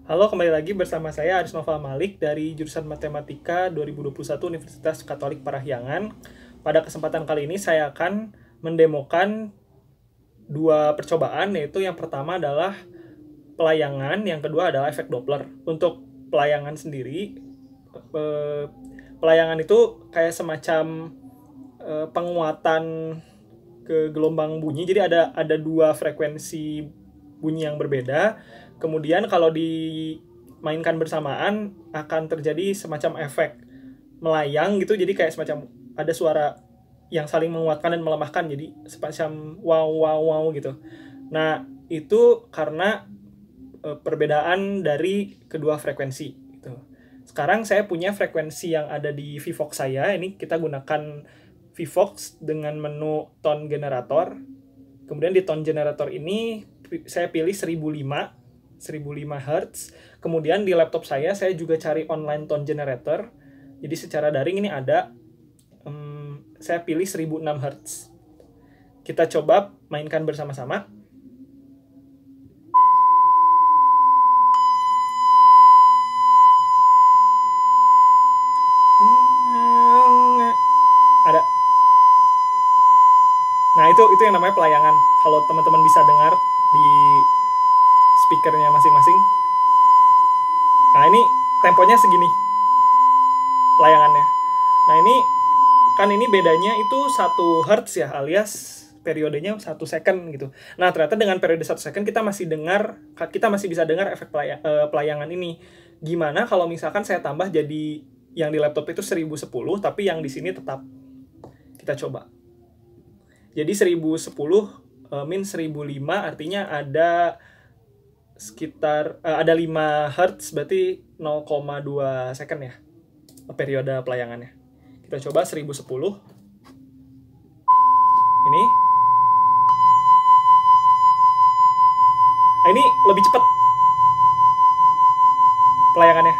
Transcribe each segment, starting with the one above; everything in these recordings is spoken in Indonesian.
Halo, kembali lagi bersama saya Aris Nova Malik dari jurusan Matematika 2021 Universitas Katolik Parahyangan. Pada kesempatan kali ini saya akan mendemokan dua percobaan, yaitu yang pertama adalah pelayangan, yang kedua adalah efek Doppler. Untuk pelayangan sendiri, pelayangan itu kayak semacam penguatan ke gelombang bunyi. Jadi ada dua frekuensi bunyi yang berbeda. Kemudian kalau dimainkan bersamaan akan terjadi semacam efek melayang gitu. Jadi kayak semacam ada suara yang saling menguatkan dan melemahkan. Jadi semacam wow wow wow gitu. Nah, itu karena perbedaan dari kedua frekuensi gitu. Sekarang saya punya frekuensi yang ada di VVox saya. Ini kita gunakan VVox dengan menu tone generator. Kemudian di tone generator ini saya pilih 1005 Hz. Kemudian di laptop saya juga cari online tone generator. Jadi secara daring ini ada, saya pilih 1006 Hz. Kita coba mainkan bersama-sama. Ada. Nah, itu yang namanya pelayangan. Kalau teman-teman bisa dengar di speakernya masing-masing. Nah, ini temponya segini pelayangannya. Nah, ini bedanya itu 1 Hz ya, alias periodenya 1 second gitu. Nah, ternyata dengan periode 1 second kita masih bisa dengar efek pelayangan ini. Gimana kalau misalkan saya tambah jadi yang di laptop itu 1010, tapi yang di sini tetap. Kita coba. Jadi 1010 min 1005 artinya ada sekitar ada 5 Hz, berarti 0,2 second ya periode pelayangannya. Kita coba 1010. Ini. Nah, ini lebih cepat pelayangannya.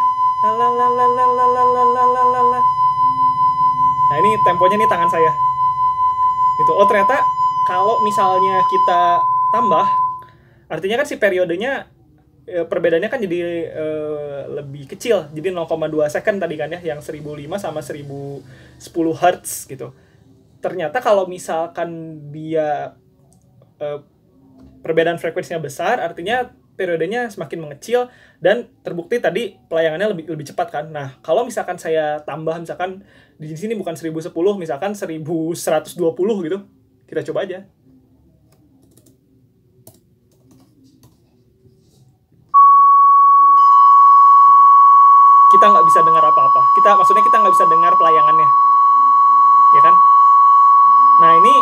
Nah, ini temponya nih tangan saya. Gitu. Oh, ternyata kalau misalnya kita tambah, artinya kan si periodenya perbedaannya kan jadi lebih kecil. Jadi 0,2 second tadi kan ya, yang 1005 sama 1010 Hz gitu. Ternyata kalau misalkan dia perbedaan frekuensinya besar, artinya periodenya semakin mengecil dan terbukti tadi pelayangannya lebih cepat kan. Nah, kalau misalkan saya tambah, misalkan di sini bukan 1010, misalkan 1120 gitu. Kita coba aja. Kita nggak bisa dengar apa-apa. Maksudnya kita nggak bisa dengar pelayangannya, ya kan? Nah, ini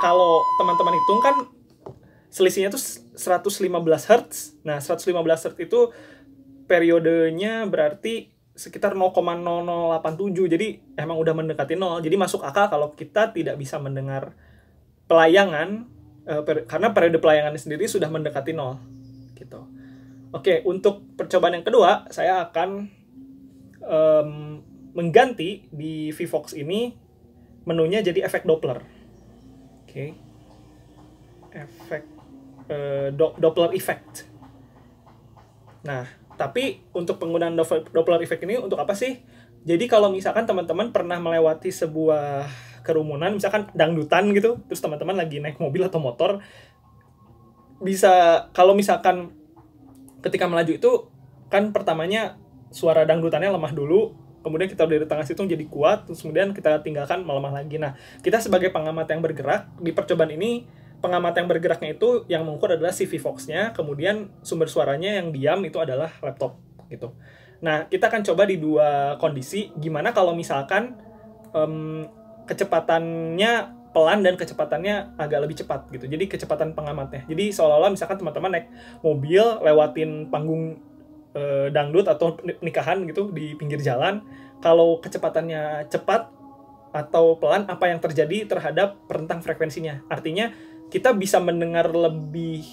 kalau teman-teman hitung kan selisihnya tuh 115 Hz. Nah, 115 Hz itu periodenya berarti sekitar 0,0087. Jadi emang udah mendekati 0. Jadi masuk akal kalau kita tidak bisa mendengar pelayangan karena periode pelayangannya sendiri sudah mendekati 0 gitu. Oke, untuk percobaan yang kedua, saya akan mengganti di VVox ini menunya jadi efek Doppler. Oke. Efek Doppler effect. Nah, tapi untuk penggunaan Doppler effect ini untuk apa sih? Jadi kalau misalkan teman-teman pernah melewati sebuah kerumunan, misalkan dangdutan gitu, terus teman-teman lagi naik mobil atau motor, bisa, kalau misalkan ketika melaju itu kan pertamanya suara dangdutannya lemah dulu, kemudian kita dari tengah situ jadi kuat, terus kemudian kita tinggalkan melemah lagi. Nah, kita sebagai pengamat yang bergerak di percobaan ini, pengamat yang bergeraknya itu yang mengukur adalah si VVox-nya, kemudian sumber suaranya yang diam itu adalah laptop gitu. Nah, kita akan coba di dua kondisi, gimana kalau misalkan kecepatannya pelan dan kecepatannya agak lebih cepat gitu. Jadi kecepatan pengamatnya. Jadi seolah-olah misalkan teman-teman naik mobil lewatin panggung dangdut atau nikahan gitu di pinggir jalan, kalau kecepatannya cepat atau pelan, apa yang terjadi terhadap rentang frekuensinya. Artinya kita bisa mendengar lebih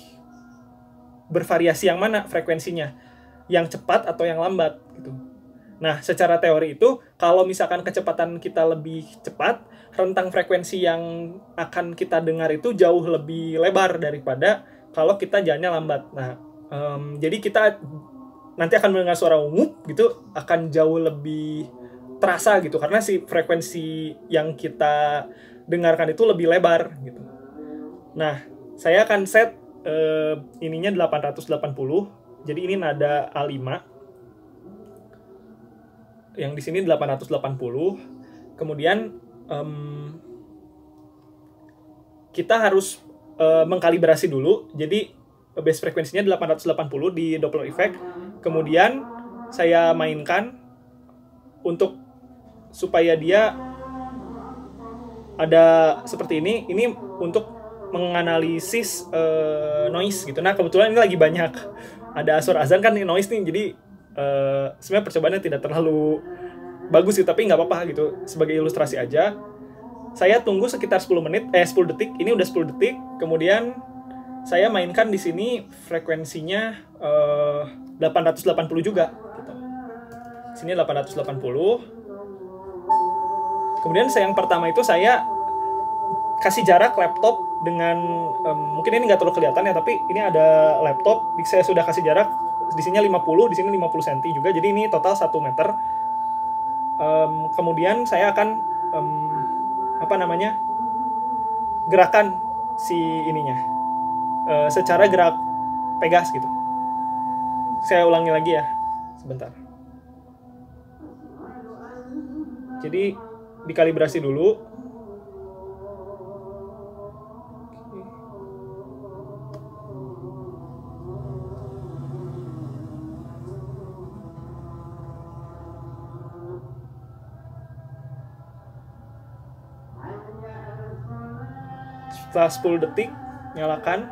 bervariasi yang mana frekuensinya, yang cepat atau yang lambat gitu. Nah, secara teori itu, kalau misalkan kecepatan kita lebih cepat, rentang frekuensi yang akan kita dengar itu jauh lebih lebar daripada kalau kita jalannya lambat. Nah, jadi kita nanti akan mendengar suara wup gitu akan jauh lebih terasa gitu karena si frekuensi yang kita dengarkan itu lebih lebar gitu. Nah, saya akan set ininya 880. Jadi ini nada A5. Yang di sini 880. Kemudian kita harus mengkalibrasi dulu. Jadi base frekuensinya 880 di Doppler effect. Kemudian saya mainkan untuk supaya dia ada seperti ini. Ini untuk menganalisis noise gitu. Nah, kebetulan ini lagi banyak ada suara azan kan noise nih. Jadi sebenarnya percobaannya tidak terlalu bagus sih, tapi nggak apa-apa gitu. Sebagai ilustrasi aja. Saya tunggu sekitar 10 detik. Ini udah 10 detik. Kemudian saya mainkan di sini frekuensinya 880 juga gitu. Sini 880. Kemudian yang pertama itu saya kasih jarak laptop dengan mungkin ini nggak terlalu kelihatan ya, tapi ini ada laptop, saya sudah kasih jarak di sini 50, di sini 50 cm juga, jadi ini total 1 meter. Kemudian saya akan gerakan si ininya secara gerak Pegas gitu. Saya ulangi lagi ya, sebentar. Jadi dikalibrasi dulu. Setelah 10 detik, nyalakan.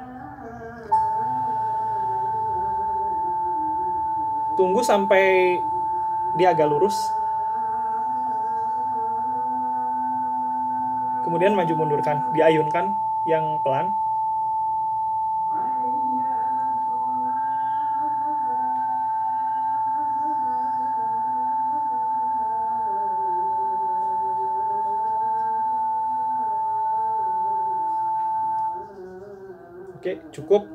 Tunggu sampai dia agak lurus. Kemudian maju mundurkan, diayunkan yang pelan. Oke, cukup.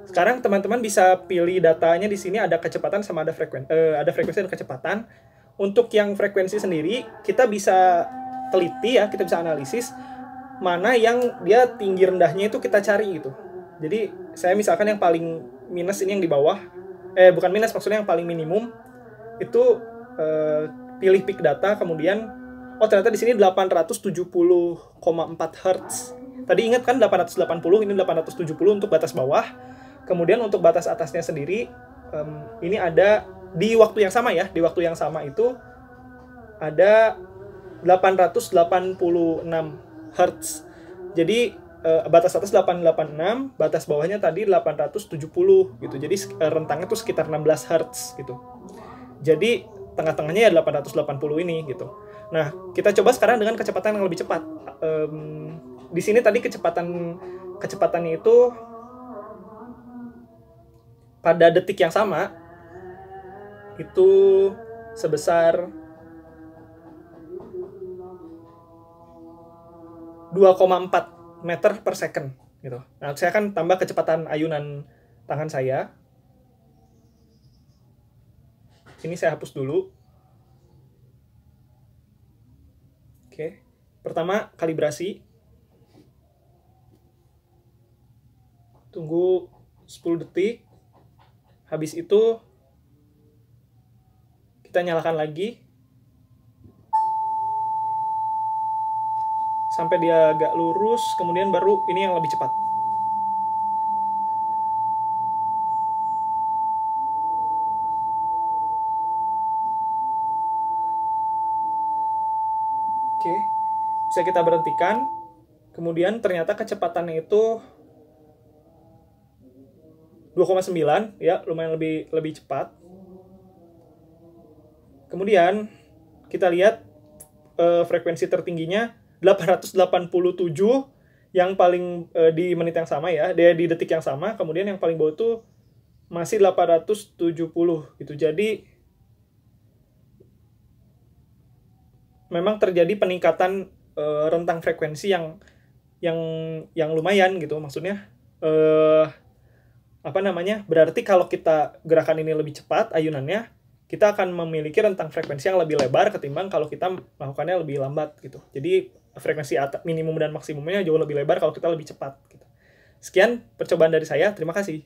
Sekarang teman-teman bisa pilih datanya di sini, ada kecepatan sama ada frekuensi dan kecepatan. Untuk yang frekuensi sendiri kita bisa teliti ya, kita bisa analisis mana yang dia tinggi rendahnya itu kita cari gitu. Jadi saya misalkan yang paling minus ini yang di bawah, bukan minus, maksudnya yang paling minimum itu pilih peak data, kemudian ternyata di sini 870,4 Hz. Tadi ingat kan 880, ini 870 untuk batas bawah. Kemudian untuk batas atasnya sendiri ini ada di waktu yang sama ya, di waktu yang sama itu ada 886 Hz. Jadi batas atas 886, batas bawahnya tadi 870 gitu. Jadi rentangnya tuh sekitar 16 Hz gitu. Jadi tengah-tengahnya ya 880 ini gitu. Nah, kita coba sekarang dengan kecepatan yang lebih cepat. Di sini tadi kecepatannya itu pada detik yang sama itu sebesar 2,4 meter per second gitu. Nah, saya akan tambah kecepatan ayunan tangan saya. Ini saya hapus dulu. Oke. Pertama, kalibrasi. Tunggu 10 detik. Habis itu kita nyalakan lagi sampai dia agak lurus, kemudian baru ini yang lebih cepat. Oke, bisa kita berhentikan. Kemudian ternyata kecepatannya itu 2,9 ya, lumayan lebih cepat. Kemudian kita lihat frekuensi tertingginya 887 yang paling di menit yang sama ya, dia di detik yang sama. Kemudian yang paling bawah tuh masih 870 gitu. Jadi memang terjadi peningkatan rentang frekuensi yang lumayan gitu. Maksudnya Berarti kalau kita gerakan ini lebih cepat ayunannya, kita akan memiliki rentang frekuensi yang lebih lebar ketimbang kalau kita melakukannya lebih lambat gitu. Jadi frekuensi minimum dan maksimumnya jauh lebih lebar kalau kita lebih cepat gitu. Sekian percobaan dari saya, terima kasih.